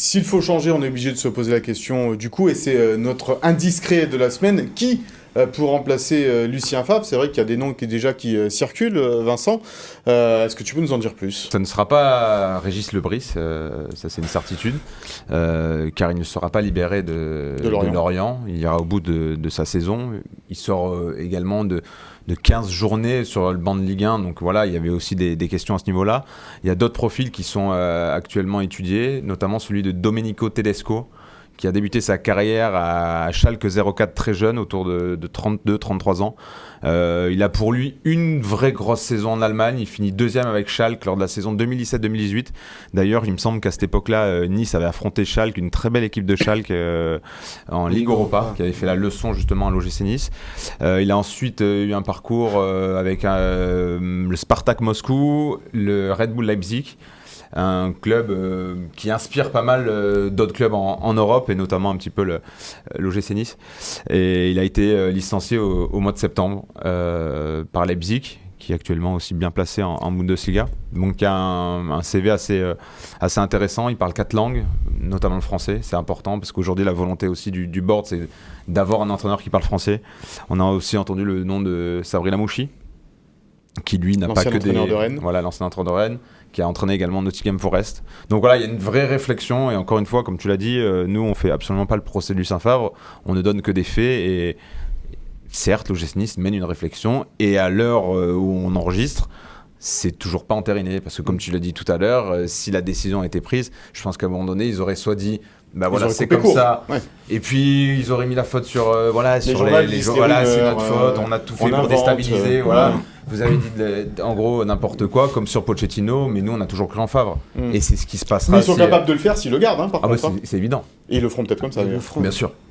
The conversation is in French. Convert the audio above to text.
S'il faut changer, on est obligé de se poser la question du coup, et c'est notre indiscret de la semaine. Qui pour remplacer Lucien Favre? C'est vrai qu'il y a des noms qui circulent, Vincent. Est-ce que tu peux nous en dire plus? Ça ne sera pas Régis Lebris, ça c'est une certitude, car il ne sera pas libéré de Lorient. Il ira au bout de sa saison. Il sort également de 15 journées sur le banc de Ligue 1, donc voilà, il y avait aussi des questions à ce niveau-là. Il y a d'autres profils qui sont actuellement étudiés, notamment celui de Domenico Tedesco, qui a débuté sa carrière à Schalke 04 très jeune, autour de 32-33 ans. Il a pour lui une vraie grosse saison en Allemagne. Il finit deuxième avec Schalke lors de la saison 2017-2018. D'ailleurs, il me semble qu'à cette époque-là, Nice avait affronté Schalke, une très belle équipe de Schalke en Ligue Europa, qui avait fait la leçon justement à l'OGC Nice. Il a ensuite eu un parcours avec le Spartak Moscou, le Red Bull Leipzig, un club qui inspire pas mal d'autres clubs en Europe, et notamment un petit peu l'OGC Nice. Et il a été licencié au mois de septembre par Leipzig, qui est actuellement aussi bien placé en Bundesliga. Donc il y a un CV assez intéressant. Il parle 4 langues, notamment le français. C'est important parce qu'aujourd'hui la volonté aussi du board, c'est d'avoir un entraîneur qui parle français. On a aussi entendu le nom de Sabri Lamouchi, qui lui n'a pas que l'ancien entraîneur de Rennes, qui a entraîné également Nottingham Forest. Donc voilà, il y a une vraie réflexion, et encore une fois, comme tu l'as dit, nous on fait absolument pas le procès de Lucien Favre, on ne donne que des faits, et certes l'OGC Nice mène une réflexion, et à l'heure où on enregistre, c'est toujours pas entériné, parce que comme tu l'as dit tout à l'heure, si la décision a été prise, je pense qu'à un moment donné, ils auraient soit dit bah voilà, c'est comme ça. Ouais. Et puis ils auraient mis la faute sur les voilà, c'est notre faute, on a tout fait pour déstabiliser. Voilà. Vous avez dit en gros n'importe quoi, comme sur Pochettino, mais nous on a toujours cru en Favre. Et c'est ce qui se passera. Mais ils sont capables de le faire s'ils le gardent, par contre. C'est évident. Et ils le feront peut-être comme ça. Bien sûr.